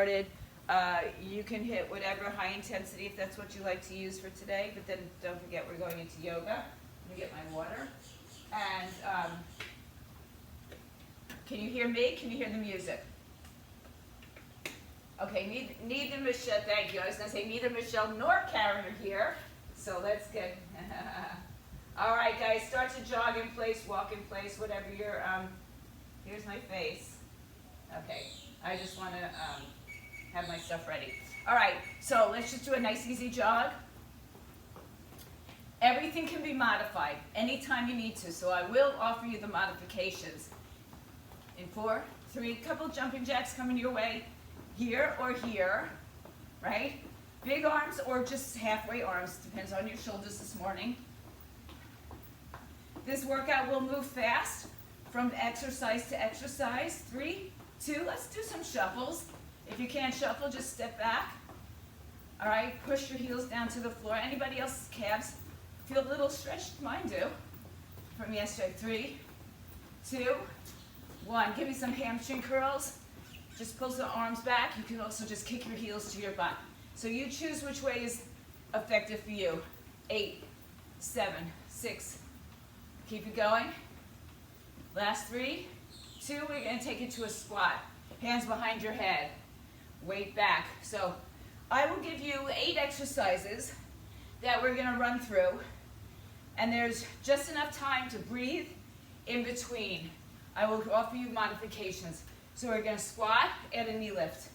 started. You can hit whatever high intensity if that's what you like to use for today, but then don't forget we're going into yoga. Let me get my water. And can you hear me? Can you hear the music? Okay, neither Michelle, thank you. I was going to say neither Michelle nor Karen are here, so that's good. All right, guys, start to jog in place, walk in place, whatever your, here's my face. Okay, I just want to have my stuff ready. All right, so let's just do a nice easy jog. Everything can be modified anytime you need to, so I will offer you the modifications. In 4, 3, couple jumping jacks coming your way, here or here, right? Big arms or just halfway arms, depends on your shoulders this morning. This workout will move fast from exercise to exercise. 3, 2, let's do some shuffles. If you can't shuffle, just step back. All right, push your heels down to the floor. Anybody else's calves feel a little stretched? Mine do. From yesterday. 3, 2, 1. Give me some hamstring curls. Just pull the arms back. You can also just kick your heels to your butt. So you choose which way is effective for you. 8, 7, 6. Keep it going. Last 3, 2. We're going to take it to a squat. Hands behind your head. Weight back. So I will give you 8 exercises that we're going to run through. And there's just enough time to breathe in between. I will offer you modifications. So we're going to squat, add a knee lift.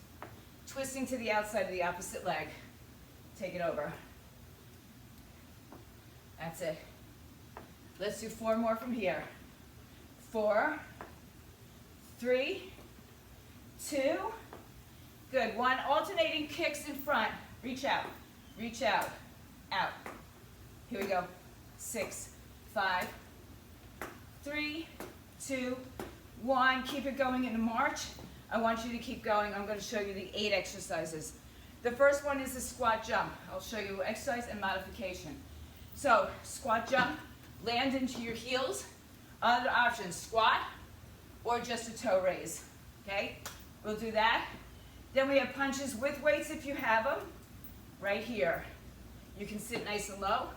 Twisting to the outside of the opposite leg. Take it over. That's it. Let's do 4 more from here. 4, 3, 2. Good. 1. Alternating kicks in front. Reach out. Reach out. Out. Here we go. 6, 5, 3, 2, 1. Keep it going in a march. I want you to keep going. I'm going to show you the 8 exercises. The first one is the squat jump. I'll show you exercise and modification. So, squat jump, land into your heels. Other options, squat or just a toe raise. Okay? We'll do that. Then we have punches with weights if you have them. Right here. You can sit nice and low.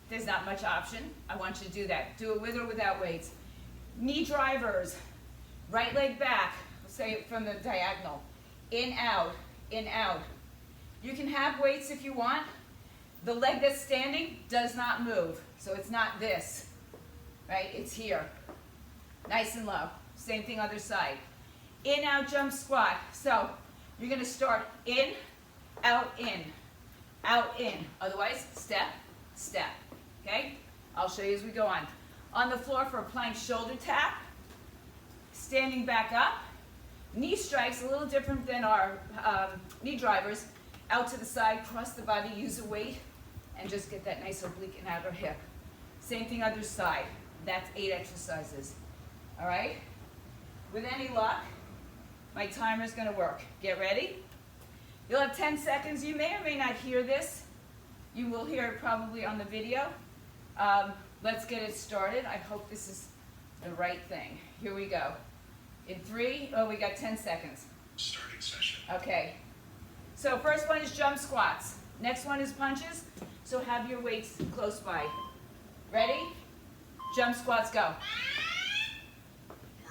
There's not much option. I want you to do that. Do it with or without weights. Knee drivers. Right leg back. Say it from the diagonal. In, out, in, out. You can have weights if you want. The leg that's standing does not move. So it's not this, right? It's here. Nice and low. Same thing other side. In, out, jump, squat. So you're going to start in, out, in. Out, in. Otherwise, step, step. Okay? I'll show you as we go on. On the floor for a plank shoulder tap. Standing back up. Knee strikes, a little different than our knee drivers. Out to the side, cross the body, use a weight, and just get that nice oblique and outer hip. Same thing other side. That's 8 exercises. All right? With any luck, my timer is going to work. Get ready. You'll have 10 seconds. You may or may not hear this. You will hear it probably on the video. Let's get it started. I hope this is the right thing. Here we go. In 3, we got 10 seconds. Starting session. Okay. So first one is jump squats. Next one is punches. So have your weights close by. Ready? Jump squats, go.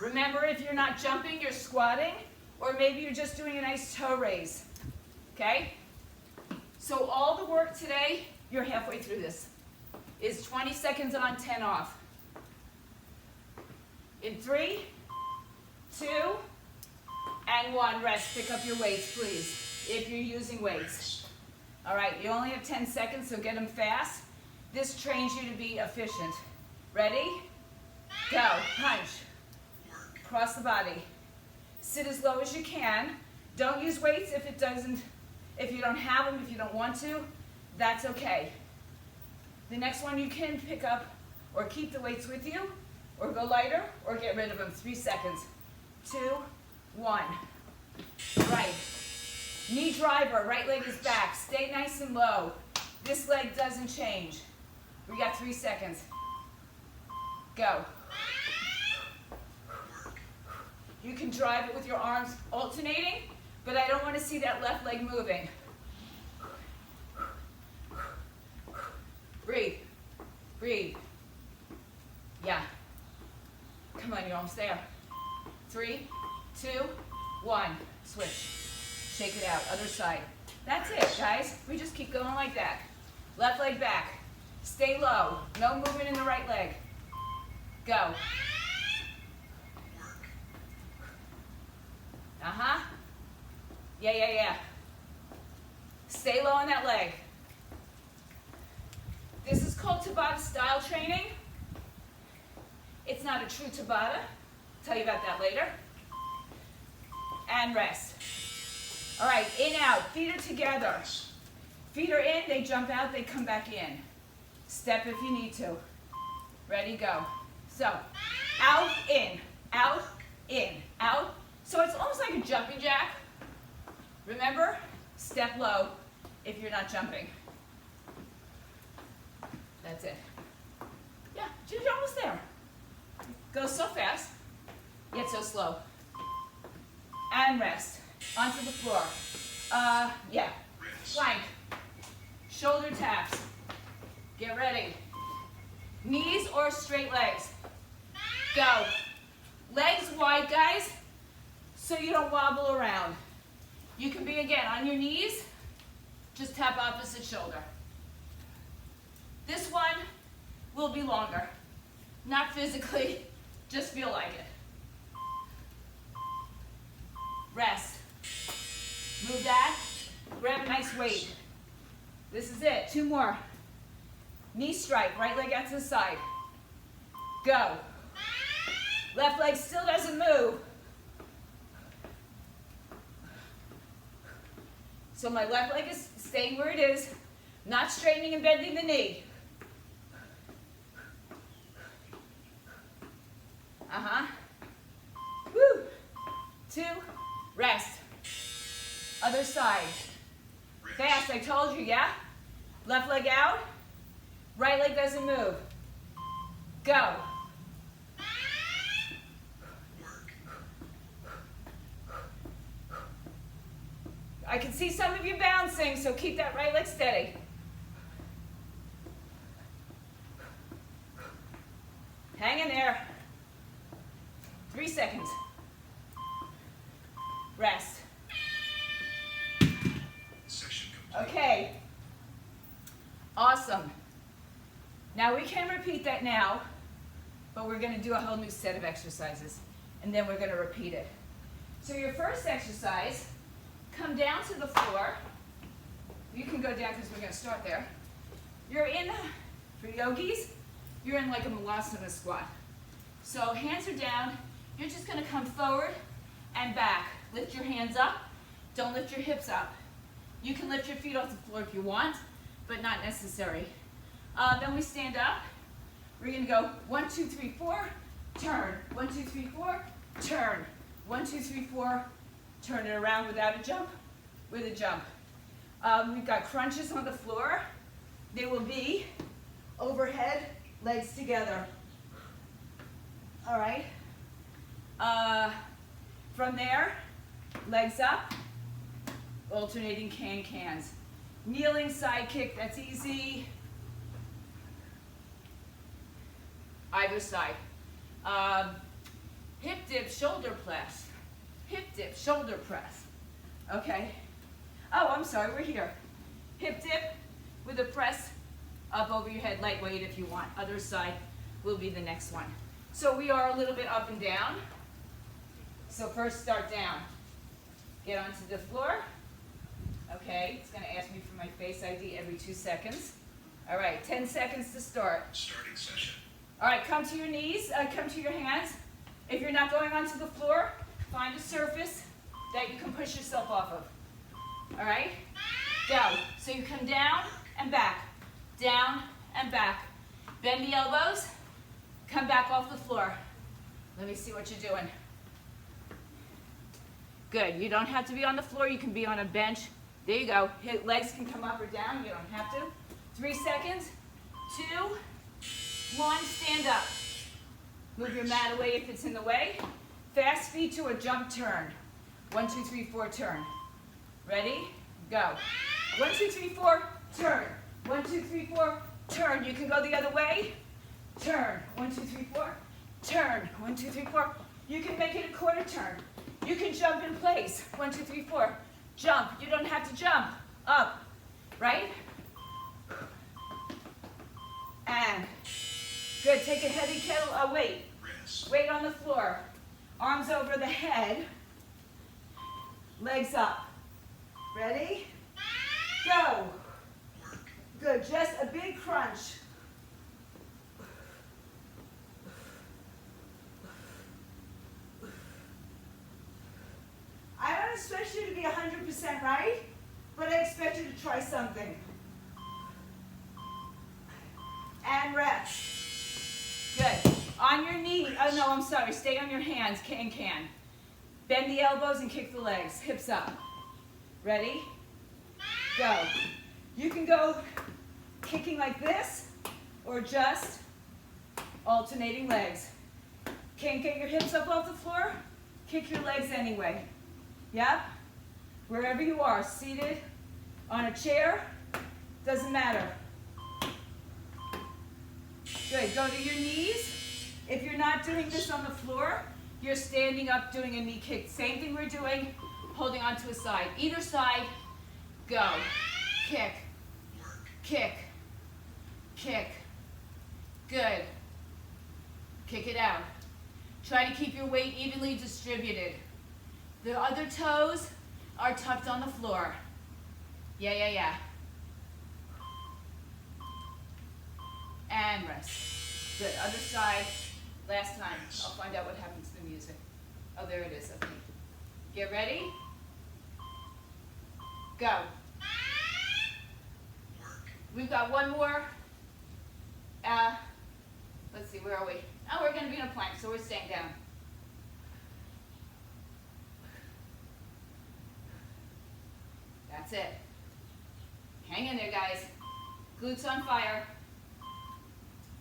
Remember, if you're not jumping, you're squatting, or maybe you're just doing a nice toe raise. Okay? So all the work today, you're halfway through this, is 20 seconds on, 10 off. In 3, 2, and 1. Rest. Pick up your weights, please, if you're using weights. All right, you only have 10 seconds, so get them fast. This trains you to be efficient. Ready? Go. Punch. Cross the body. Sit as low as you can. Don't use weights if you don't have them, if you don't want to. That's okay. The next one you can pick up or keep the weights with you, or go lighter, or get rid of them. 3 seconds. 2, 1. Right. Knee driver, right leg is back. Stay nice and low. This leg doesn't change. We got 3 seconds. Go. You can drive it with your arms alternating, but I don't want see that left leg moving. Breathe. Breathe. Yeah. Come on, you're almost there. 3, 2, 1. Switch. Shake it out. Other side. That's it, guys. We just keep going like that. Left leg back. Stay low. No movement in the right leg. Go. Uh-huh. Yeah. Stay low on that leg. This is called Tabata style training. It's not a true Tabata. I'll tell you about that later. And rest. All right, in, out. Feet are together. Feet are in, they jump out, they come back in. Step if you need to. Ready, go. So, out, in, out, in, out. So it's almost like a jumping jack. Remember, step low if you're not jumping. That's it. Yeah, you're almost there. Go so fast, yet so slow. And rest. Onto the floor. Yeah. Plank. Shoulder taps. Get ready. Knees or straight legs. Go. Legs wide, guys, so you don't wobble around. You can be, again, on your knees. Just tap opposite shoulder. This one will be longer. Not physically, just feel like it. Rest. Move that. Grab a nice weight. This is it. 2 more. Knee strike. Right leg out to the side. Go. Left leg still doesn't move. So my left leg is staying where it is, not straightening and bending the knee. Woo. 2. Rest. Other side. Fast, I told you, yeah? Left leg out. Right leg doesn't move. Go. I can see some of you bouncing, so keep that right leg steady. Hang in there. 3 seconds. Rest. Okay. Awesome. Now we can repeat that now, but we're going to do a whole new set of exercises, and then we're going to repeat it. So your first exercise, come down to the floor. You can go down because we're going to start there. You're in, for yogis, you're in like a Molosso Squat. So hands are down. You're just going to come forward and back. Lift your hands up. Don't lift your hips up. You can lift your feet off the floor if you want, but not necessary. Then we stand up. We're going to go 1, 2, 3, 4, turn. 1, 2, 3, 4, turn. 1, 2, 3, 4, turn it around without a jump, with a jump. We've got crunches on the floor. They will be overhead, legs together. All right. From there, legs up, alternating can-cans. Kneeling side kick, that's easy. Either side. Hip dip, shoulder press. Hip dip, shoulder press. Okay. Oh, I'm sorry, we're here. Hip dip with a press up over your head, lightweight if you want. Other side will be the next one. So we are a little bit up and down. So first start down. Get onto the floor. Okay, it's going to ask me for my face ID every 2 seconds. All right, 10 seconds to start. Starting session. All right, come to your knees, come to your hands. If you're not going onto the floor, find a surface that you can push yourself off of. All right, go. So you come down and back, down and back. Bend the elbows, come back off the floor. Let me see what you're doing. Good, you don't have to be on the floor, you can be on a bench. There you go, legs can come up or down, you don't have to. 3 seconds, 2, 1, stand up. Move your mat away if it's in the way. Fast feet to a jump turn. 1, 2, 3, 4, turn. Ready? Go. 1, 2, 3, 4, turn. 1, 2, 3, 4, turn. You can go the other way. Turn. 1, 2, 3, 4, turn. 1, 2, 3, 4. You can make it a quarter turn. You can jump in place. 1, 2, 3, 4. Jump. You don't have to jump. Up. Right? And good. Take a heavy kettle, weight. Weight on the floor. Arms over the head. Legs up. Ready? Go. Good. Just a big crunch. I don't expect you to be 100% right, but I expect you to try something. And rest. Good. On your knee. Oh no, I'm sorry. Stay on your hands. Can. Bend the elbows and kick the legs. Hips up. Ready? Go. You can go kicking like this or just alternating legs. Can't get your hips up off the floor? Kick your legs anyway. Yep. Wherever you are, seated, on a chair, doesn't matter. Good. Go to your knees. If you're not doing this on the floor, you're standing up doing a knee kick. Same thing we're doing, holding onto a side. Either side, go. Kick, kick, kick. Good. Kick it out. Try to keep your weight evenly distributed. The other toes are tucked on the floor. Yeah. And rest. Good. Other side. Last time. I'll find out what happened to the music. Oh, there it is. Okay. Get ready. Go. We've got one more. Let's see, where are we? Oh, we're going to be in a plank, so we're staying down. That's it. Hang in there, guys. Glutes on fire.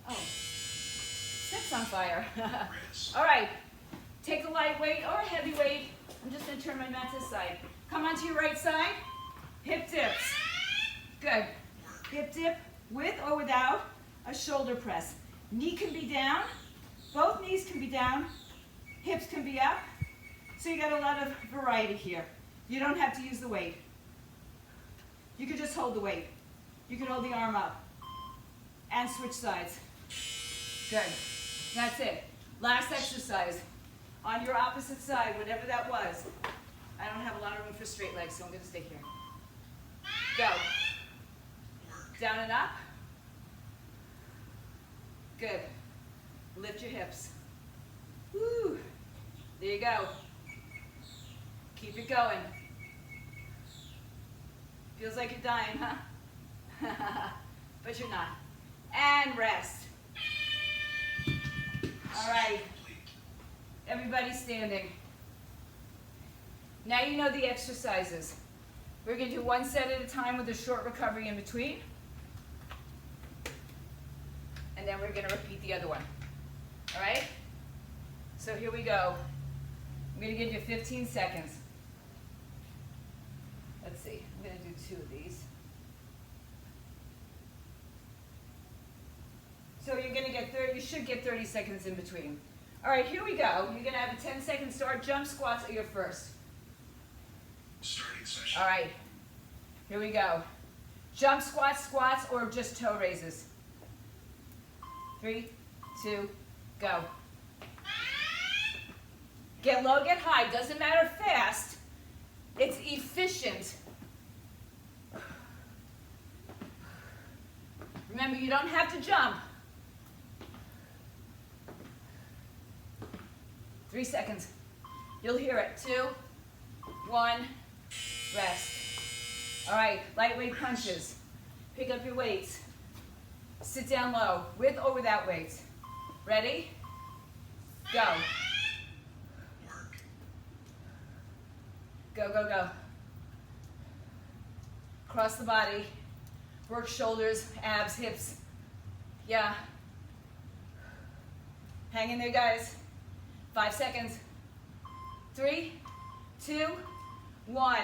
Oh, hips on fire. All right. Take a light weight or a heavy weight. I'm just going to turn my mat to the side. Come onto your right side. Hip dips. Good. Hip dip with or without a shoulder press. Knee can be down. Both knees can be down. Hips can be up. So you got a lot of variety here. You don't have to use the weight. You could just hold the weight. You can hold the arm up. And switch sides. Good. That's it. Last exercise. On your opposite side, whatever that was. I don't have a lot of room for straight legs, so I'm going to stay here. Go. Down and up. Good. Lift your hips. Woo. There you go. Keep it going. Feels like you're dying, huh? But you're not. And rest. All right. Everybody standing. Now you know the exercises. We're going to do one set at a time with a short recovery in between. And then we're going to repeat the other one. All right? So here we go. I'm going to give you 15 seconds. Let's see. I'm going to do 2 of these. So you're going to get 30, you should get 30 seconds in between. All right, here we go. You're going to have a 10-second start. Jump squats are your first. Starting session. All right, here we go. Jump squats, or just toe raises. 3, 2, go. Get low, get high. Doesn't matter fast. It's efficient. Remember, you don't have to jump. 3 seconds. You'll hear it. 2, 1, rest. All right, lightweight punches. Pick up your weights. Sit down low, with or without weights. Ready? Go. Go, go, go. Cross the body. Work shoulders, abs, hips. Yeah. Hang in there, guys. 5 seconds. 3, 2, 1.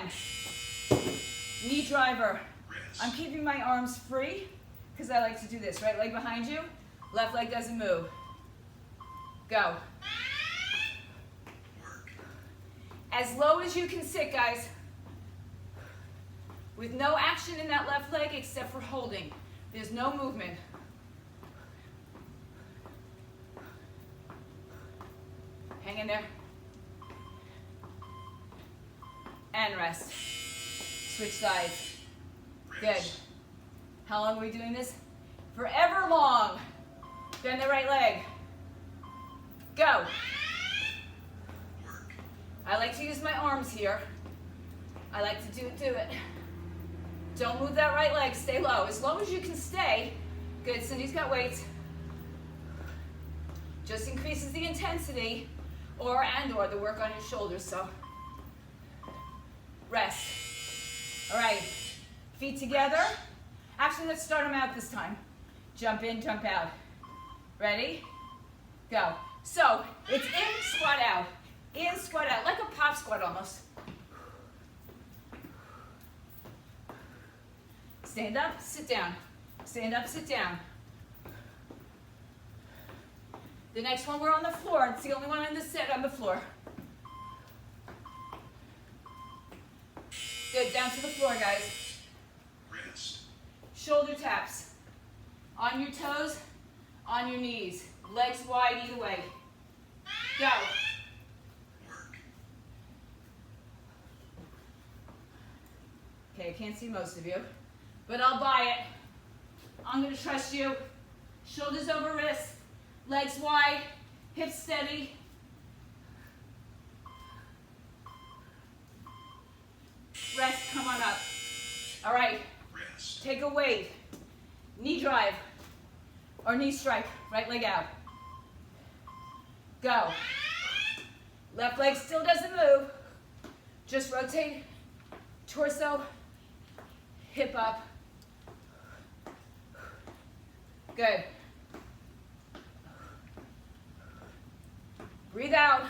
Knee driver. Rest. I'm keeping my arms free because I like to do this. Right leg behind you, left leg doesn't move. Go. Work. As low as you can sit, guys. With no action in that left leg except for holding. There's no movement. Hang in there. And rest. Switch sides. Good. Rest. How long are we doing this? Forever long. Bend the right leg. Go. Work. I like to use my arms here. I like to do it. Don't move that right leg. Stay low. As low as you can stay. Good. Cindy's got weights. Just increases the intensity or the work on your shoulders. So rest. All right. Feet together. Actually, let's start them out this time. Jump in, jump out. Ready? Go. So it's in, squat out. In, squat out. Like a pop squat almost. Stand up, sit down. Stand up, sit down. The next one, we're on the floor. It's the only one in this set on the floor. Good, down to the floor, guys. Rest. Shoulder taps. On your toes, on your knees. Legs wide either way. Go. Work. Okay, I can't see most of you, but I'll buy it. I'm going to trust you. Shoulders over wrists, legs wide, hips steady. Rest, come on up. All right, Rest. take a weight. Knee drive or knee strike, right leg out. Go. Left leg still doesn't move. Just rotate torso, hip up. Good. Breathe out.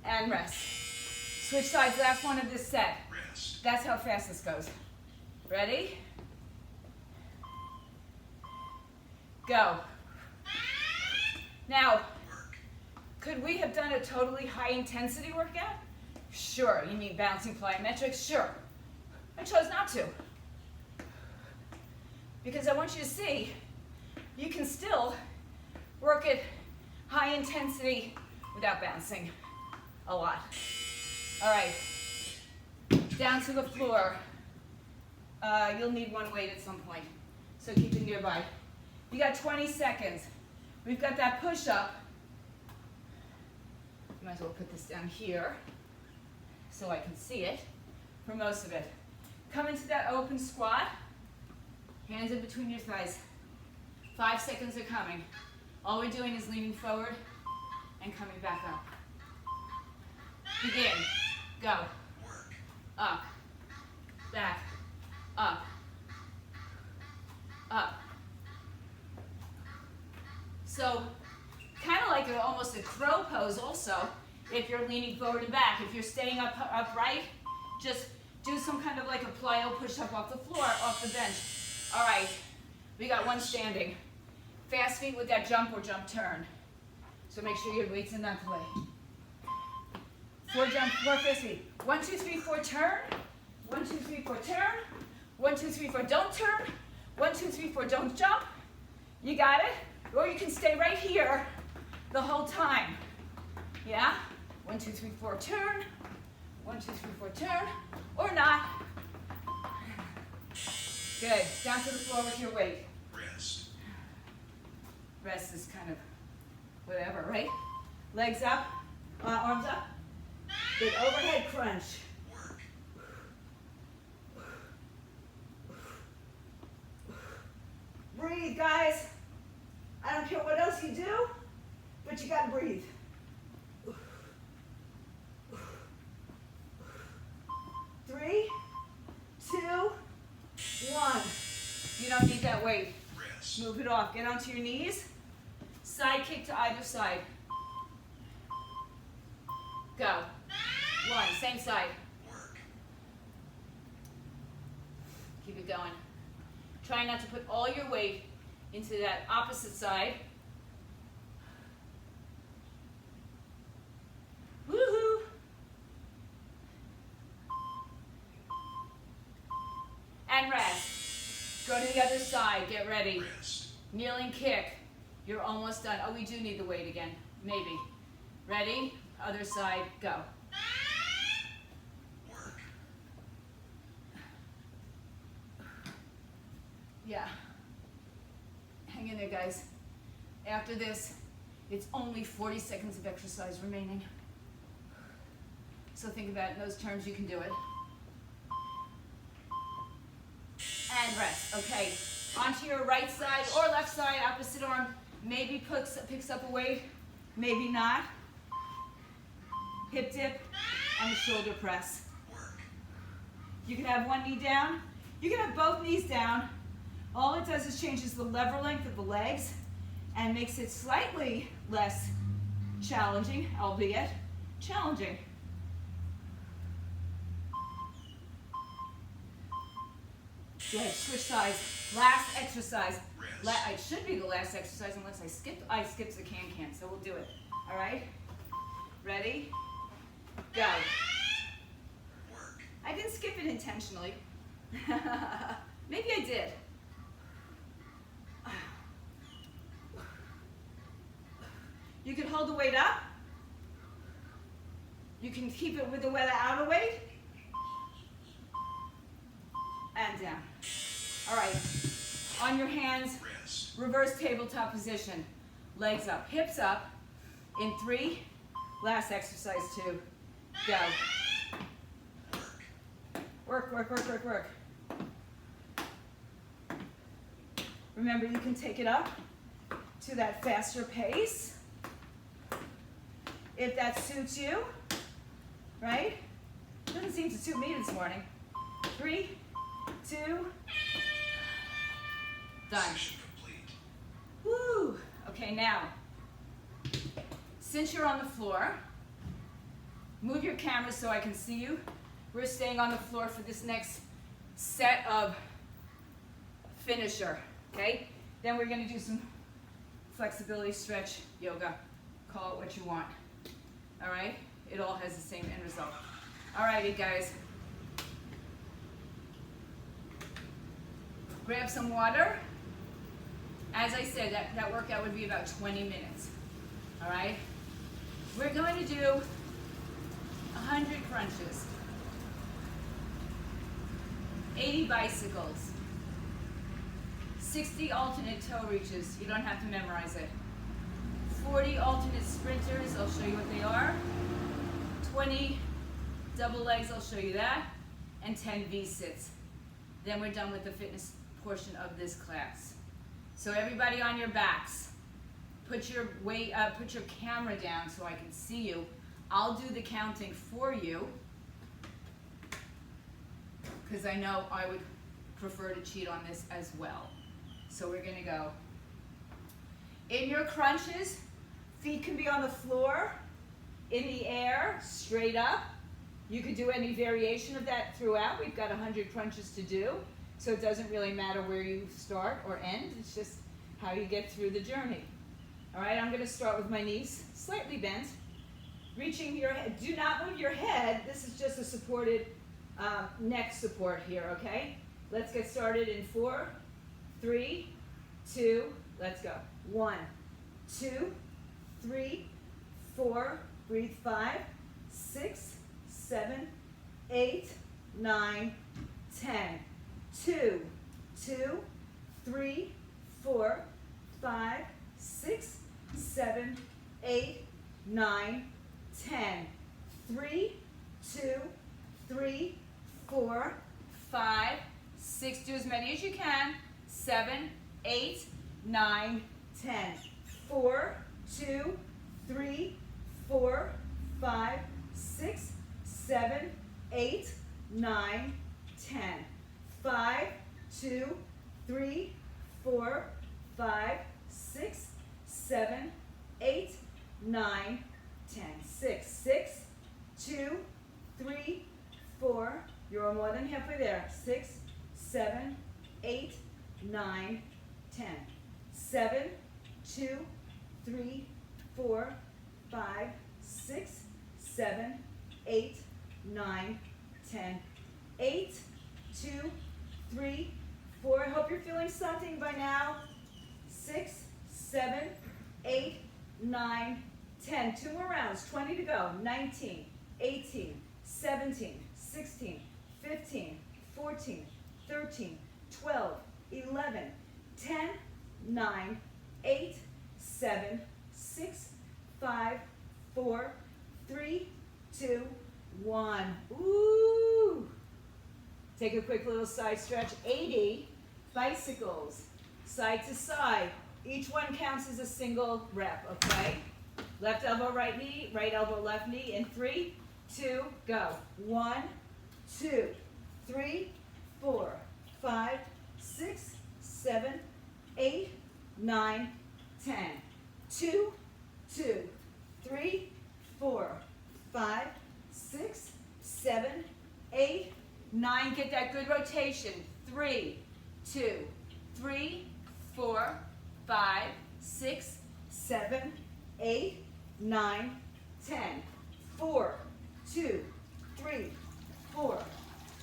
And rest. Switch sides, last one of this set. Rest. That's how fast this goes. Ready? Go. Now, Work. could we have done a totally high intensity workout? Sure. You need bouncing plyometrics? Sure. I chose not to. Because I want you to see you can still work at high intensity without bouncing a lot. All right. Down to the floor. You'll need one weight at some point, so keep it nearby. You got 20 seconds. We've got that push-up. You might as well put this down here so I can see it for most of it. Come into that open squat. Hands in between your thighs. 5 seconds are coming. All we're doing is leaning forward and coming back up. Begin. Go. Work. Up. Back. Up. Up. So, kind of like almost a crow pose also, if you're leaning forward and back. If you're staying upright, just do some kind of like a plyo push-up off the floor, off the bench. All right, we got one standing. Fast feet with that jump or jump turn. So make sure your weight's in that way. 4 jump, 4 fast feet. 1, 2, 3, 4, turn. 1, 2, 3, 4, turn. 1, 2, 3, 4, don't turn. 1, 2, 3, 4, don't jump. You got it? Or you can stay right here the whole time. Yeah? 1, 2, 3, 4, turn. 1, 2, 3, 4, turn. Or not. Good. Down to the floor with your weight. Rest. Rest is kind of whatever, right? Legs up, arms up. Good. Overhead crunch. Work. Breathe, guys. I don't care what else you do, but you gotta breathe. 3, 2, 1. You don't need that weight. Rest. Move it off. Get onto your knees. Side kick to either side. Go. 1. same side. Work. Keep it going. Try not to put all your weight into that opposite side. Woohoo! And rest. Go to the other side. Get ready. Rest. Kneeling kick. You're almost done. Oh, we do need the weight again. Maybe. Ready? Other side. Go. Work. Yeah. Hang in there, guys. After this, it's only 40 seconds of exercise remaining. So think about it in those terms. You can do it. And rest. Okay. Onto your right side or left side, opposite arm. Maybe picks up a weight, maybe not. Hip dip and a shoulder press. Work. You can have one knee down. You can have both knees down. All it does is changes the lever length of the legs and makes it slightly less challenging, albeit challenging. Good, switch sides. Last exercise. It should be the last exercise unless I skipped the can, so we'll do it. All right? Ready? Go. Work. I didn't skip it intentionally. Maybe I did. You can hold the weight up. You can keep it with the outer weight. And down. All right. On your hands, Rest. reverse tabletop position. Legs up, hips up. In 3. Last exercise 2. Go. Work. Work, work, work, work, work. Remember, you can take it up to that faster pace if that suits you, right? Doesn't seem to suit me this morning. 3, 2, done. Session complete. Woo! Okay, now, since you're on the floor, move your camera so I can see you. We're staying on the floor for this next set of finisher, okay? Then we're gonna do some flexibility stretch yoga. Call it what you want, all right? It all has the same end result. All righty, guys. Grab some water. As I said, that workout would be about 20 minutes, all right? We're going to do 100 crunches, 80 bicycles, 60 alternate toe reaches. You don't have to memorize it. 40 alternate sprinters. I'll show you what they are. 20 double legs. I'll show you that. And 10 V-sits. Then we're done with the fitness portion of this class. So everybody on your backs, put your camera down so I can see you. I'll do the counting for you because I know I would prefer to cheat on this as well. So we're gonna go. In your crunches, feet can be on the floor, in the air, straight up. You could do any variation of that throughout. We've got 100 crunches to do, so it doesn't really matter where you start or end. It's just how you get through the journey. All right, I'm gonna start with my knees slightly bent. Reaching your head, do not move your head. This is just a supported neck support here, okay? Let's get started in 4, 3, 2, let's go. 1, 2, 3, 4, breathe 5, 6, 7, 8, 9, 10. 2, 2, 3, 4, 5, 6, 7, 8, 9, 10. 3, 2, 3, 4, 5, 6. Do as many as you can. 7, 8, 9, 10. 4, 2, 3, 4, 5, 6, 7, 8, 9, 10. 5, 2, 3, 4, 5, 6, 7, 8, 9, 10. 6, 6, 2, 3, 4. You're more than halfway there. 6, 7, 8, 9, 10. 7, 2, 3, 4, 5, 6, 7, 8, 9, 10. 8, 2, 3, 4. I hope you're feeling something by now. 6, 7, 8, 9, 10. 2 more rounds. 20 to go. 19, 18, 17, 16, 15, 14, 13, 12, 11, 10, 9, 8, 7, 6, 5, 4, 3, 2, 1. Ooh! Take a quick little side stretch. 80 bicycles, side to side. Each one counts as a single rep, okay? Left elbow, right knee, right elbow, left knee. In 3, 2, go. 1, 2, 3, 4, 5, 6, 7, 8, 9, 10. 2, 2, 3, 4, 5, 6, 7, 8, 9. Get that good rotation. 3, 2, 3, 4, 5, 6, 7, 8, 9, 10. 4, 2, 3, 4,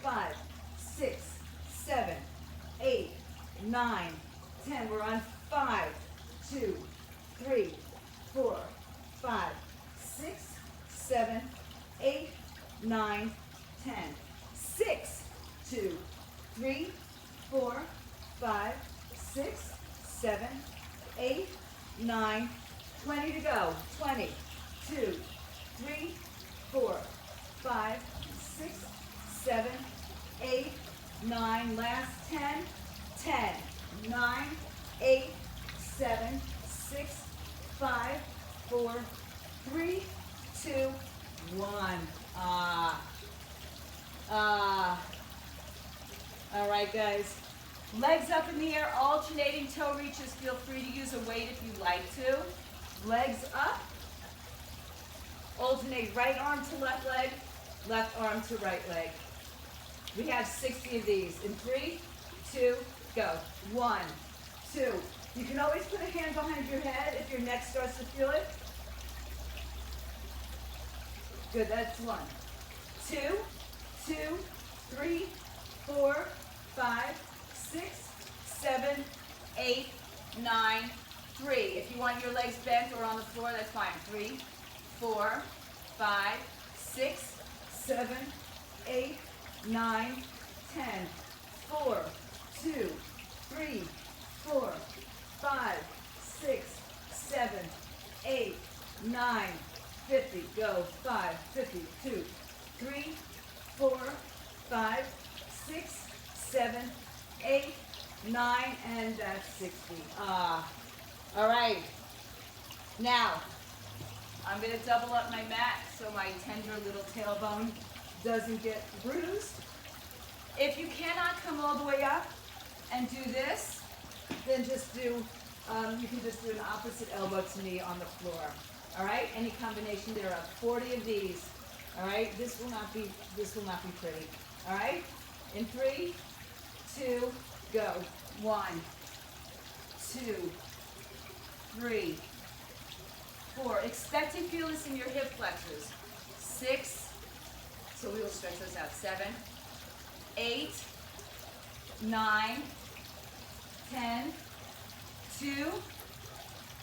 5, 6, 7, 8, 9, 10. We're on 5, 2, 3, 4, 5, 6, 7, 8, 9, 10. 6, 2, 3, 4, 5, 6, 7, 8, 9, 20 to go. 20, 2, 3, 4, 5, 6, 7, 8, 9. Last 10, 10, 9, 8, 7, 6, 5, 4, 3, 2, 1. All right, guys. Legs up in the air, alternating toe reaches. Feel free to use a weight if you'd like to. Legs up. Alternate right arm to left leg, left arm to right leg. We have 60 of these. In 3, 2, go. 1, 2. You can always put a hand behind your head if your neck starts to feel it. Good, that's 1. 2, 2, 3, 4, 5, 6, 7, 8, 9, 3. If you want your legs bent or on the floor, that's fine. 3, 4, 5, 6, 7, 8, 9, 10. 4, 2, 3, 4, 5, 6, 7, 8, 9, 50. Go. 5, 50, 2, 3, 4, 5, 6, 7, 8, 9, and that's 60. All right. Now, I'm going to double up my mat so my tender little tailbone doesn't get bruised. If you cannot come all the way up and do this, then just do, you can just do an opposite elbow to knee on the floor. All right? Any combination thereof. 40 of these. All right? This will not be pretty. All right? In 3, 2, go. 1, 2, 3, 4. Expect to feel this in your hip flexors. 6. So we will stretch those out. 7, 8, 9, 10, 2,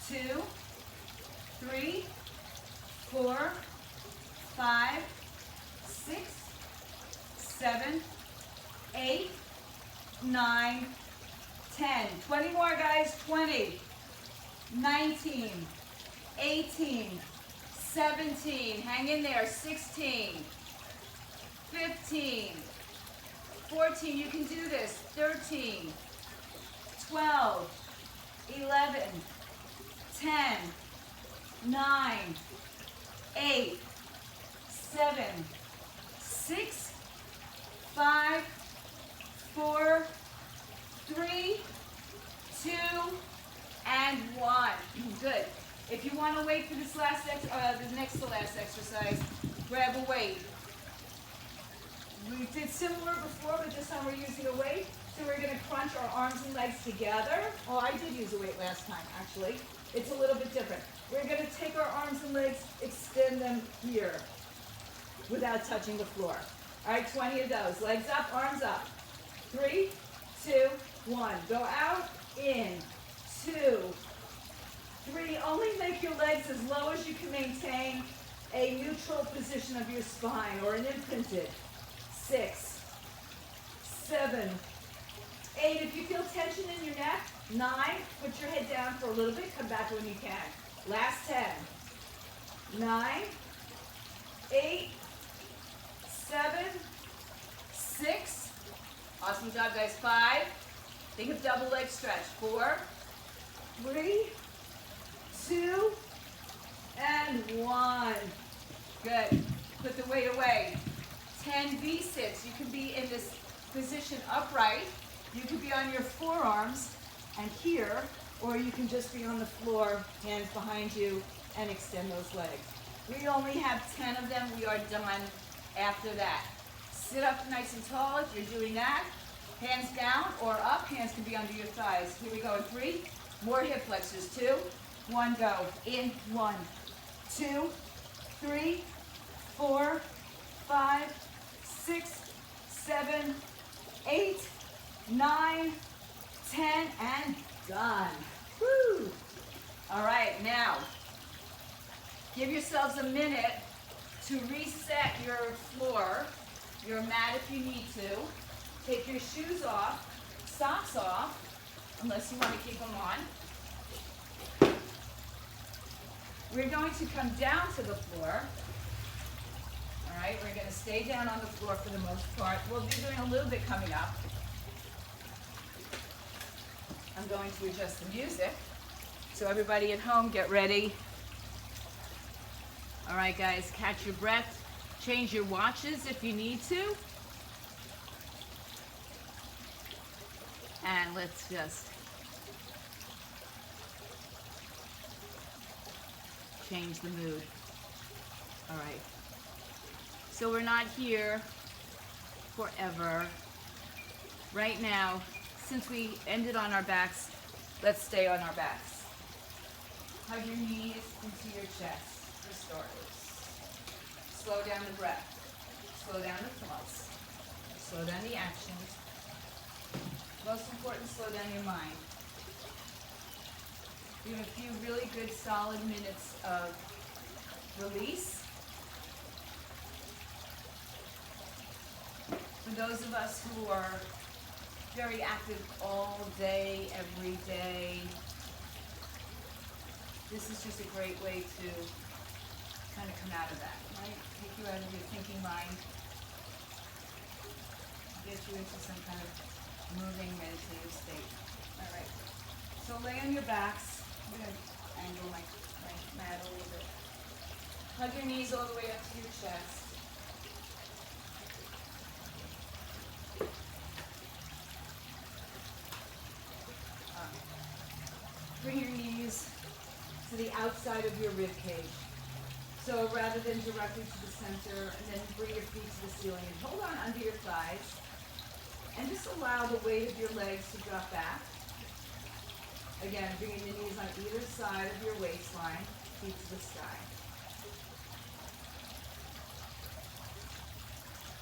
2, 3, 4, 5, 6, 7, 8, 9, 10. 20 more, guys. 20, 19, 18, 17. Hang in there. 16, 15, 14. You can do this. 13, 12, 11, 10, 9, 8, 7, 6, 5, 4, 3, 2, and 1. Good. If you want to wait for this last the next to last exercise, grab a weight. did similar before, but this time we're using a weight. So we're going to crunch our arms and legs together. Oh, I did use a weight last time, actually. It's a little bit different. We're going to take our arms and legs, extend them here without touching the floor. All right, 20 of those. Legs up, arms up. 3, 2, 1. Go out, in, 2, 3. Only make your legs as low as you can maintain a neutral position of your spine or an imprinted. 6, 7, 8. If you feel tension in your neck, 9. Put your head down for a little bit. Come back when you can. Last 10. 9, 8, 7, 6. Awesome job, guys. 5. Think of double leg stretch. 4, 3, 2, and 1. Good. Put the weight away. 10 V-sits. You can be in this position upright. You can be on your forearms and here, or you can just be on the floor, hands behind you, and extend those legs. We only have 10 of them. We are done after that. Sit up nice and tall if you're doing that. Hands down or up. Hands can be under your thighs. Here we go in 3. More hip flexors. 2, 1, go. In, 1, 2, 3, 4, 5, 6, 7, 8, 9, 10, and done. Woo! All right, now, give yourselves a minute to reset your floor, your mat if you need to. Take your shoes off, socks off, unless you want to keep them on. We're going to come down to the floor. All right, we're going to stay down on the floor for the most part. We'll be doing a little bit coming up. I'm going to adjust the music. So everybody at home, get ready. All right, guys, catch your breath. Change your watches if you need to. And let's just change the mood. All right. So we're not here forever. Right now, since we ended on our backs, let's stay on our backs. Hug your knees into your chest. Restore. Slow down the breath. Slow down the thoughts. Slow down the actions. Most important, slow down your mind. We have a few really good solid minutes of release. For those of us who are very active all day, every day, this is just a great way to kind of come out of that, right? Take you out of your thinking mind, get you into some kind of moving meditative state. All right. So lay on your backs. I'm going to angle my mat a little bit. Hug your knees all the way up to your chest. Bring your knees to the outside of your rib cage. So rather than directly to the center, and then bring your feet to the ceiling and hold on under your thighs. And just allow the weight of your legs to drop back. Again, bringing the knees on either side of your waistline, feet to the sky.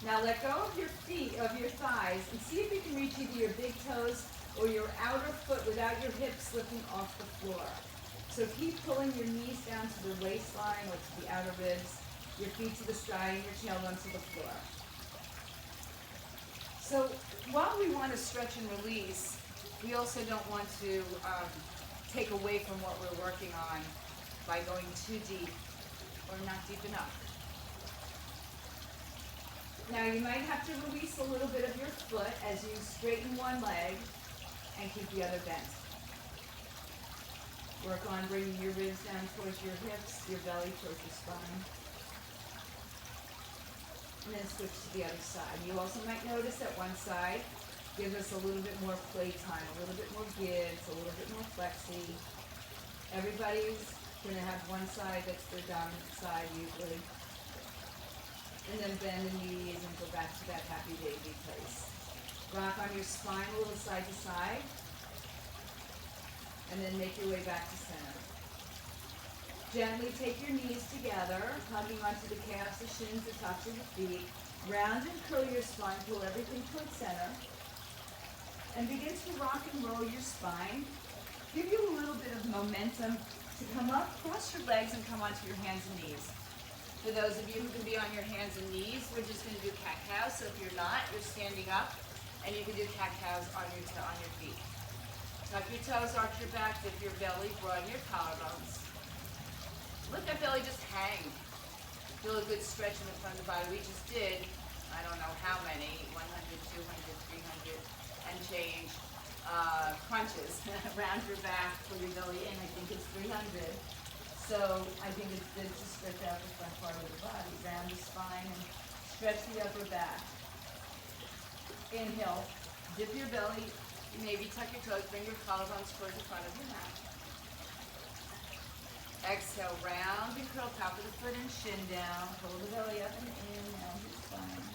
Now let go of your feet, of your thighs, and see if you can reach either your big toes or your outer foot without your hips slipping off the floor. So keep pulling your knees down to the waistline or to the outer ribs, your feet to the sky, and your tailbone to the floor. So while we want to stretch and release, we also don't want to take away from what we're working on by going too deep or not deep enough. Now you might have to release a little bit of your foot as you straighten one leg and keep the other bent. Work on bringing your ribs down towards your hips, your belly towards your spine. And then switch to the other side. You also might notice that one side gives us a little bit more play time, a little bit more gives, a little bit more flexy. Everybody's going to have one side that's their dominant side usually. And then bend the knees and go back to the that happy baby place. Rock on your spine a little side to side. And then make your way back to center. Gently take your knees together, hugging onto the calves, the shins, the tops of the feet. Round and curl your spine, pull everything towards center. And begin to rock and roll your spine. Give you a little bit of momentum to come up, cross your legs, and come onto your hands and knees. For those of you who can be on your hands and knees, we're just going to do cat-cows. So if you're not, you're standing up, and you can do cat-cows on your feet. Tuck your toes, arch your back, dip your belly, broaden your collarbones. Let that belly just hang. Feel a good stretch in the front of the body. We just did, I don't know how many, 100, 200, 300, and change crunches. Round your back, pull your belly in. I think it's 300. So I think it's good to stretch out the front part of the body. Round the spine and stretch the upper back. Inhale, dip your belly. Maybe tuck your toes, bring your collarbones towards the front of your mat. Exhale, round and curl, top of the foot and shin down. Pull the belly up and inhale your spine.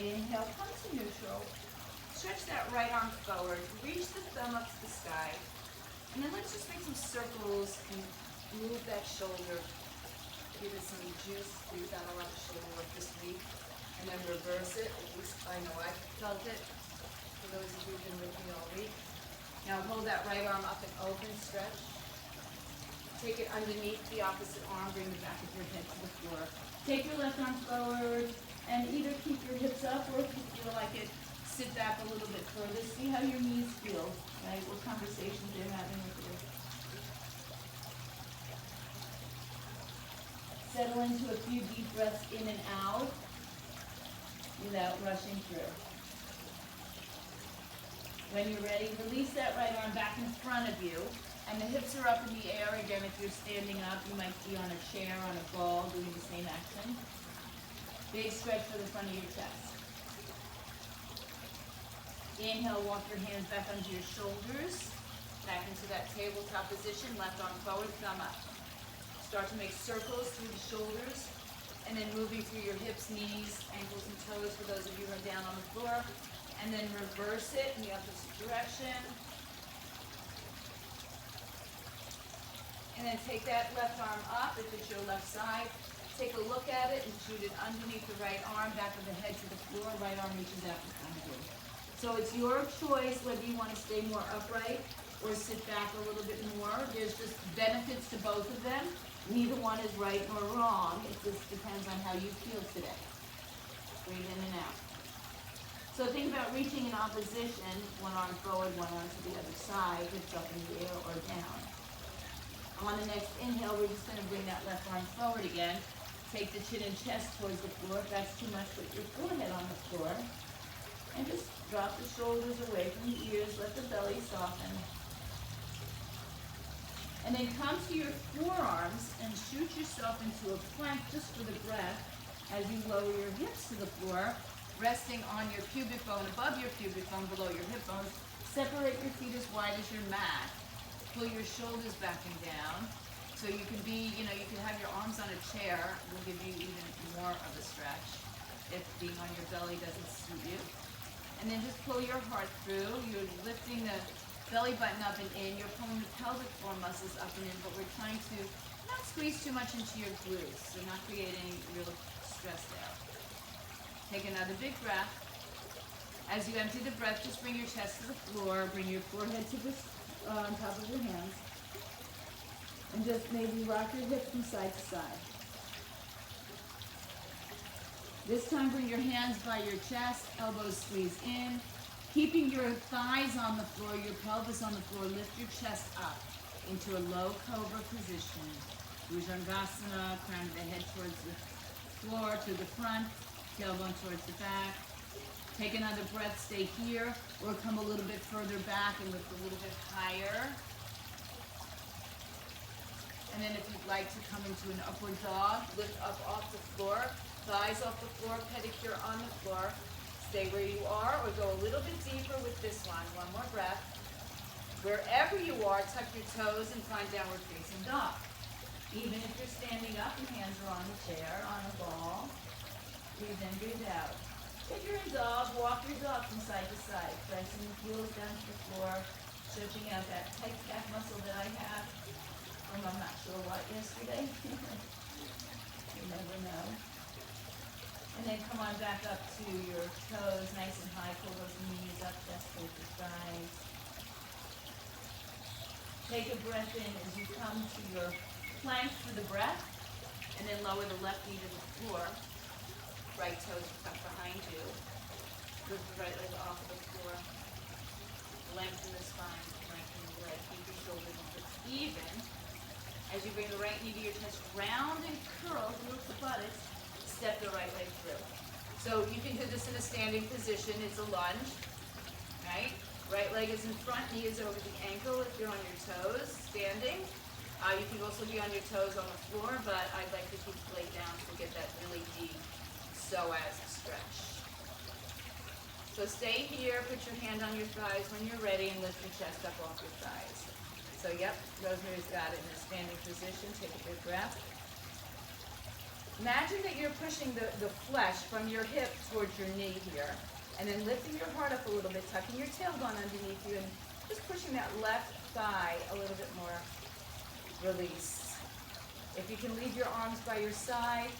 Inhale, come to neutral. Stretch that right arm forward. Reach the thumb up to the sky. And then let's just make some circles and move that shoulder. Give it some juice. We've done a lot of shoulder work this week. And then reverse it. At least I know I felt it. For those of you who've been with me all week. Now hold that right arm up and open, stretch. Take it underneath the opposite arm, bring the back of your head to the floor. Take your left arm forward and either keep your hips up or if you feel like it, sit back a little bit further. See how your knees feel, right? What conversations they're having with you. Settle into a few deep breaths in and out without rushing through. When you're ready, release that right arm back in front of you, and the hips are up in the air. Again, if you're standing up, you might be on a chair, on a ball, doing the same action. Big stretch for the front of your chest. Inhale, walk your hands back under your shoulders, back into that tabletop position, left arm forward, thumb up. Start to make circles through the shoulders, and then moving through your hips, knees, ankles, and toes for those of you who are down on the floor. And then reverse it in the opposite direction. And then take that left arm up if it's your left side. Take a look at it and shoot it underneath the right arm, back of the head to the floor. Right arm reaches out in front of you. So it's your choice whether you want to stay more upright or sit back a little bit more. There's just benefits to both of them. Neither one is right nor wrong. It just depends on how you feel today. Breathe in and out. So think about reaching in opposition, one arm forward, one arm to the other side, hips up in the air or down. On the next inhale, we're just going to bring that left arm forward again. Take the chin and chest towards the floor. If that's too much, put your forehead on the floor. And just drop the shoulders away from the ears, let the belly soften. And then come to your forearms and shoot yourself into a plank just for the breath as you lower your hips to the floor. Resting on your pubic bone, above your pubic bone, below your hip bones. Separate your feet as wide as your mat. Pull your shoulders back and down. So you can be, you can have your arms on a chair. Will give you even more of a stretch if being on your belly doesn't suit you. And then just pull your heart through. You're lifting the belly button up and in. You're pulling the pelvic floor muscles up and in, but we're trying to not squeeze too much into your glutes. So not creating real stress there. Take another big breath. As you empty the breath, just bring your chest to the floor. Bring your forehead to the on top of your hands. And just maybe rock your hips from side to side. This time, bring your hands by your chest, elbows squeeze in. Keeping your thighs on the floor, your pelvis on the floor, lift your chest up into a low cobra position. Bhujangasana, crown of the head towards the floor, to the front. Tailbone towards the back. Take another breath, stay here, or come a little bit further back and lift a little bit higher. And then if you'd like to come into an upward dog, lift up off the floor, thighs off the floor, pedicure on the floor. Stay where you are or go a little bit deeper with this one. One more breath. Wherever you are, tuck your toes and find downward facing dog. Even if you're standing up, your hands are on the chair, on a ball. Breathe in, breathe out. If you're in dog, walk your dog from side to side, pressing the heels down to the floor, stretching out that tight calf muscle that I have from I'm not sure what yesterday. You never know. And then come on back up to your toes, nice and high. Pull those knees up, chest towards your thighs. Take a breath in as you come to your plank for the breath, and then lower the left knee to the floor. Right toes tucked behind you. Lift the right leg off the floor. Lengthen the spine, lengthen the leg. Keep your shoulders and hips even. As you bring the right knee to your chest, round and curl, move the buttocks, step the right leg through. So you can do this in a standing position. It's a lunge, right? Right leg is in front, knee is over the ankle if you're on your toes, standing. You can also be on your toes on the floor, but I'd like to keep the leg down to get that really deep psoas stretch. So stay here, put your hand on your thighs when you're ready, and lift your chest up off your thighs. So yep, Rosemary's got it in a standing position. Take a big breath. Imagine that you're pushing the flesh from your hip towards your knee here, and then lifting your heart up a little bit, tucking your tailbone underneath you, and just pushing that left thigh a little bit more. Release. If you can leave your arms by your side,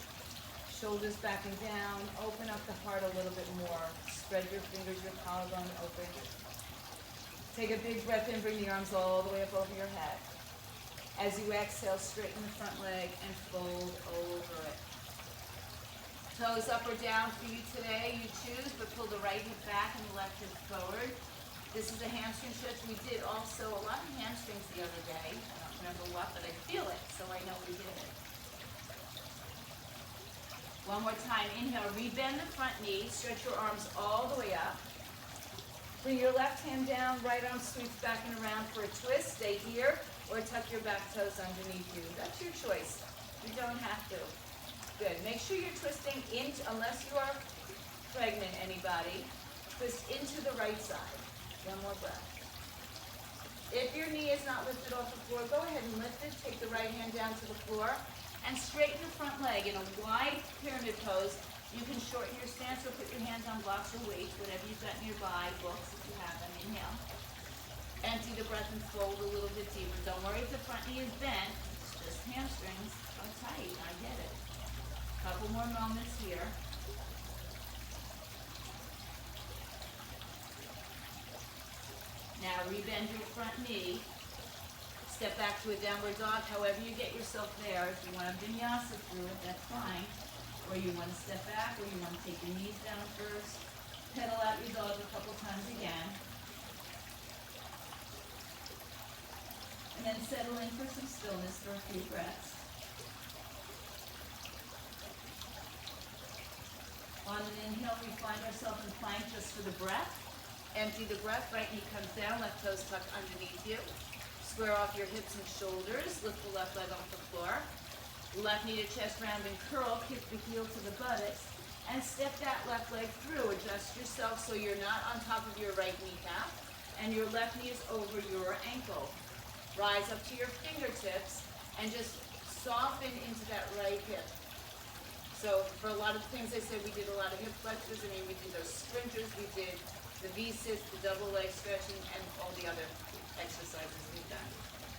shoulders back and down, open up the heart a little bit more. Spread your fingers, your collarbone open. Take a big breath in, bring the arms all the way up over your head. As you exhale, straighten the front leg and fold over it. Toes up or down for you today, you choose, but pull the right hip back and the left hip forward. This is a hamstring stretch. We did also a lot of hamstrings the other day. I don't remember what, but I feel it, so I know we did it. One more time. Inhale, rebend the front knee. Stretch your arms all the way up. Bring your left hand down, right arm sweeps back and around for a twist. Stay here, or tuck your back toes underneath you. That's your choice. You don't have to. Good. Make sure you're twisting into, unless you are pregnant, anybody, twist into the right side. One more breath. If your knee is not lifted off the floor, go ahead and lift it. Take the right hand down to the floor and straighten the front leg in a wide pyramid pose. You can shorten your stance or put your hands on blocks or weights, whatever you've got nearby, books if you have them. Inhale. Empty the breath and fold a little bit deeper. Don't worry if the front knee is bent. It's just hamstrings are tight. I get it. Couple more moments here. Now rebend your front knee. Step back to a downward dog, however you get yourself there. If you want to vinyasa through it, that's fine. Or you want to step back, or you want to take your knees down first. Pedal out your dog a couple times again. And then settle in for some stillness for a few breaths. On an inhale, we find ourselves in plank just for the breath. Empty the breath, right knee comes down, left toes tucked underneath you. Square off your hips and shoulders, lift the left leg off the floor. Left knee to chest round and curl, kick the heel to the buttocks, and step that left leg through. Adjust yourself so you're not on top of your right kneecap, and your left knee is over your ankle. Rise up to your fingertips, and just soften into that right hip. So for a lot of things I said, we did a lot of hip flexors. I mean, we did those sprinters, we did the V-sits, the double leg stretching, and all the other exercises we've done.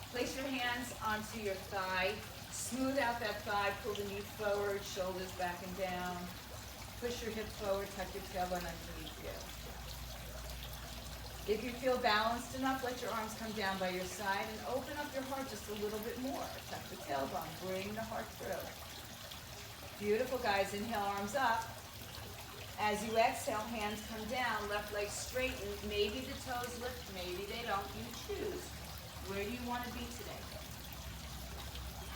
Place your hands onto your thigh. Smooth out that thigh, pull the knee forward, shoulders back and down. Push your hip forward, tuck your tailbone underneath you. If you feel balanced enough, let your arms come down by your side and open up your heart just a little bit more. Tuck the tailbone, bring the heart through. Beautiful, guys. Inhale, arms up. As you exhale, hands come down, left leg straighten. Maybe the toes lift, maybe they don't. You choose. Where do you want to be today?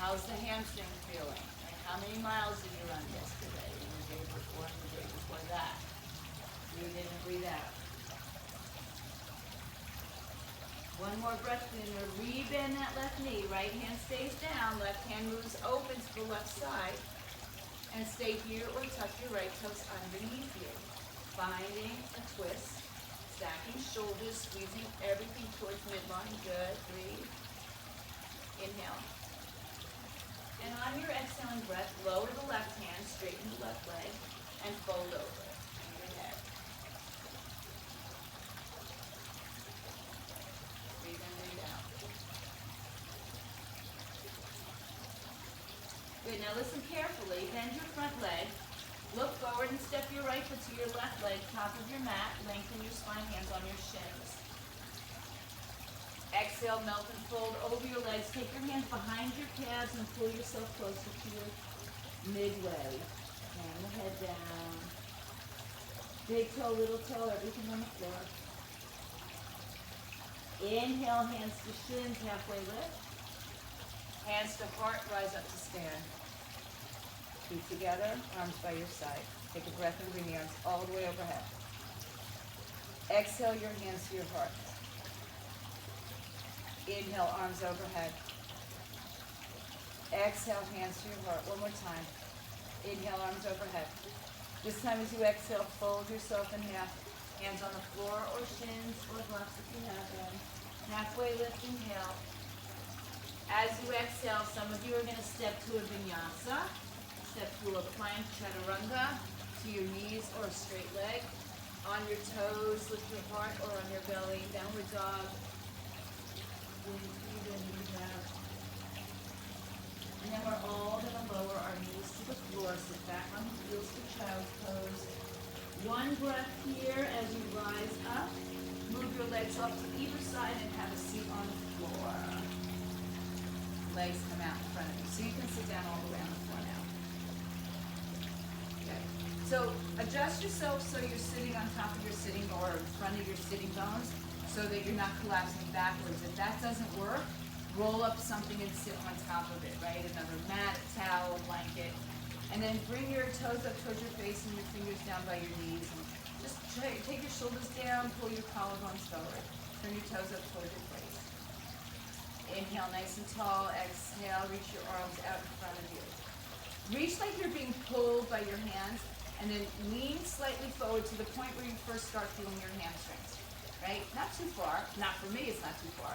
How's the hamstring feeling? And how many miles did you run yesterday, and the day before, and the day before that? Breathe in and breathe out. One more breath in, or rebend that left knee. Right hand stays down, left hand moves open to the left side. And stay here or tuck your right toes underneath you. Finding a twist. Stacking shoulders, squeezing everything towards midline. Good. Breathe. Inhale. And on your exhaling breath, lower the left hand, straighten the left leg, and fold over on your head. Breathe in, breathe out. Good, now listen carefully. Bend your front leg. Look forward and step your right foot to your left leg, top of your mat. Lengthen your spine, hands on your shins. Exhale, melt and fold over your legs. Take your hands behind your calves and pull yourself closer to your midway. Hang the head down. Big toe, little toe, everything on the floor. Inhale, hands to shins, halfway lift. Hands to heart, rise up to stand. Feet together, arms by your side. Take a breath and bring the arms all the way overhead. Exhale, your hands to your heart. Inhale, arms overhead. Exhale, hands to your heart. One more time. Inhale, arms overhead. This time as you exhale, fold yourself in half. Hands on the floor or shins or blocks if you have them. Halfway lift, inhale. As you exhale, some of you are going to step to a vinyasa. Step to a plank, chaturanga, to your knees or a straight leg. On your toes, lift your heart, or on your belly, downward dog. Breathe in, breathe out. And then we're all going to lower our knees to the floor. Sit back on the heels for child's pose. One breath here as you rise up. Move your legs off to either side and have a seat on the floor. Legs come out in front of you. So you can sit down all the way on the floor now. Okay. So adjust yourself so you're sitting on top of your sitting or in front of your sitting bones so that you're not collapsing backwards. If that doesn't work, roll up something and sit on top of it, right? Another mat, towel, blanket. And then bring your toes up towards your face and your fingers down by your knees. And just take your shoulders down, pull your collarbones forward. Turn your toes up towards your face. Inhale, nice and tall. Exhale, reach your arms out in front of you. Reach like you're being pulled by your hands, and then lean slightly forward to the point where you first start feeling your hamstrings, right? Not too far. Not for me, it's not too far.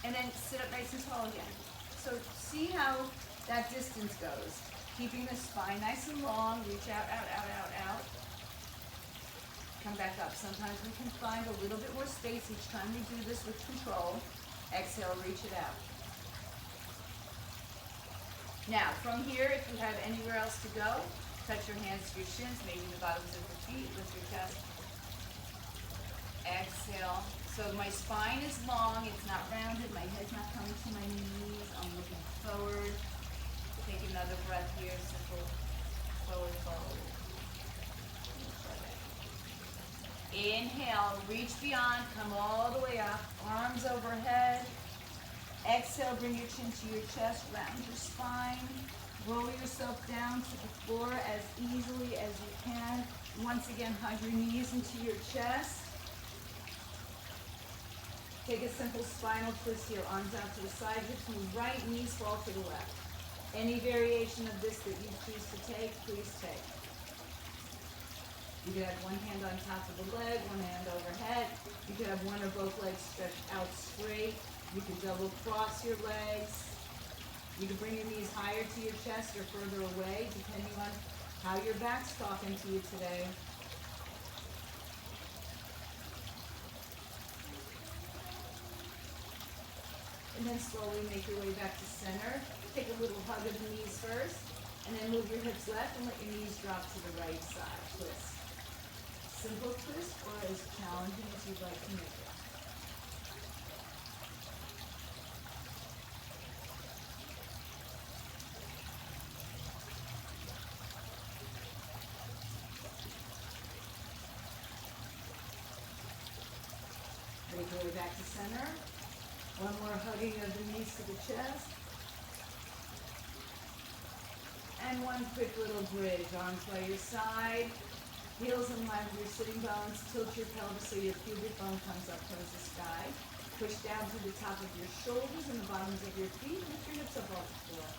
And then sit up nice and tall again. So see how that distance goes. Keeping the spine nice and long. Reach out, out, out, out, out. Come back up. Sometimes we can find a little bit more space each time we do this with control. Exhale, reach it out. Now, from here, if you have anywhere else to go, touch your hands to your shins, maybe the bottoms of your feet, lift your chest. Exhale. So my spine is long, it's not rounded, my head's not coming to my knees, I'm looking forward. Take another breath here, simple, forward, forward. Inhale, reach beyond, come all the way up, arms overhead. Exhale, bring your chin to your chest, round your spine. Roll yourself down to the floor as easily as you can. Once again, hug your knees into your chest. Take a simple spinal twist here, arms out to the side, hips move right, knees fall to the left. Any variation of this that you choose to take, please take. You could have one hand on top of the leg, one hand overhead. You could have one or both legs stretched out straight. You could double cross your legs. You could bring your knees higher to your chest or further away, depending on how your back's talking to you today. And then slowly make your way back to center. Take a little hug of the knees first, and then move your hips left and let your knees drop to the right side. Twist. Simple twist, or as challenging as you'd like to make it. Make your way back to center. One more hugging of the knees to the chest. And one quick little bridge, arms by your side, heels in line with your sitting bones. Tilt your pelvis so your pubic bone comes up towards the sky. Push down to the top of your shoulders and the bottoms of your feet. Lift your hips up off the floor.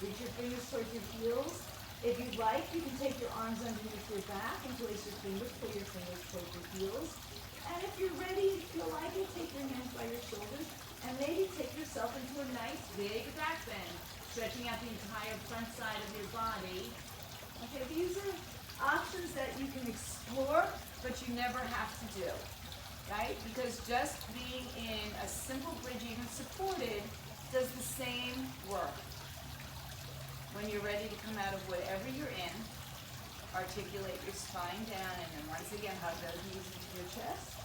Reach your fingers towards your heels. If you'd like, you can take your arms underneath your back and place your fingers, pull your fingers towards your heels. And if you're ready, feel like it, take your hands by your shoulders and maybe take yourself into a nice big back bend, stretching out the entire front side of your body. Okay, these are you can explore, but you never have to do, right? Because just being in a simple bridge, even supported, does the same work. When you're ready to come out of whatever you're in, articulate your spine down, and then once again, hug those knees into your chest.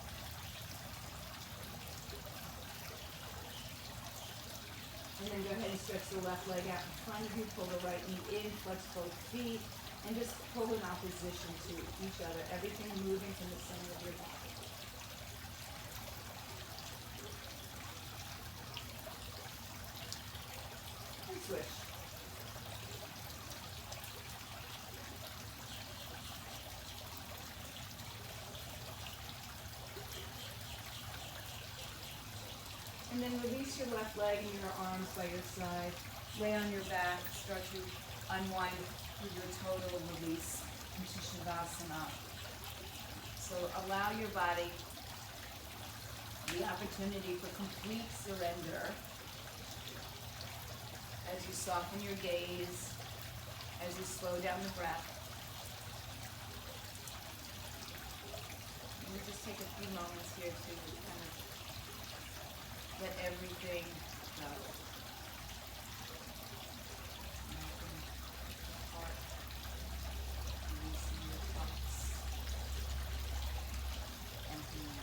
And then go ahead and stretch the left leg out in front of you, pull the right knee in, flex both feet, and just pull in opposition to each other, everything moving from the center of your body. And switch. And then release your left leg and your arms by your side. Lay on your back, start to unwind with your total release into Shavasana. So allow your body the opportunity for complete surrender as you soften your gaze, as you slow down the breath. And we'll just take a few moments here to kind of let everything go. Open the heart, releasing your thoughts, emptying.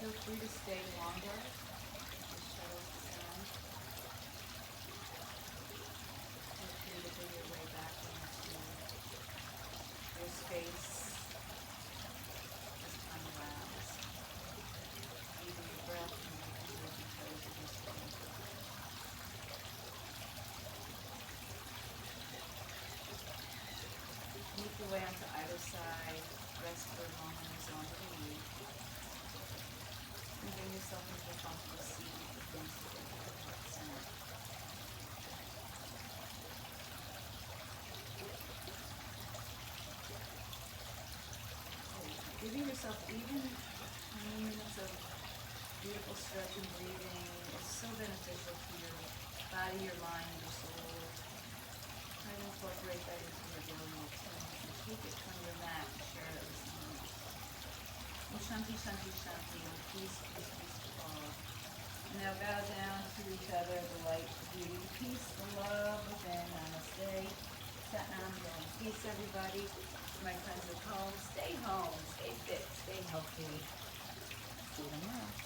Feel free to stay longer. Just shuttle the sound. Feel free to bring your way back into your space as time allows. Using your breath and making your toes of your space. Move your way onto either side. Rest for a moment as long as you need. And bring yourself into a comfortable seat against the heart center. So, giving yourself even 20 minutes of beautiful stretch and breathing is so beneficial to your body, your mind, your soul. Try to incorporate that into your daily routine and take it from your mat and share it with someone else. And shanti, shanti, shanti, and peace, peace, peace to all. And now bow down to each other, the light, the beauty, the peace, the love within. Namaste. Sat Nam, peace, everybody. My friends at home, stay fit, stay healthy. See you tomorrow.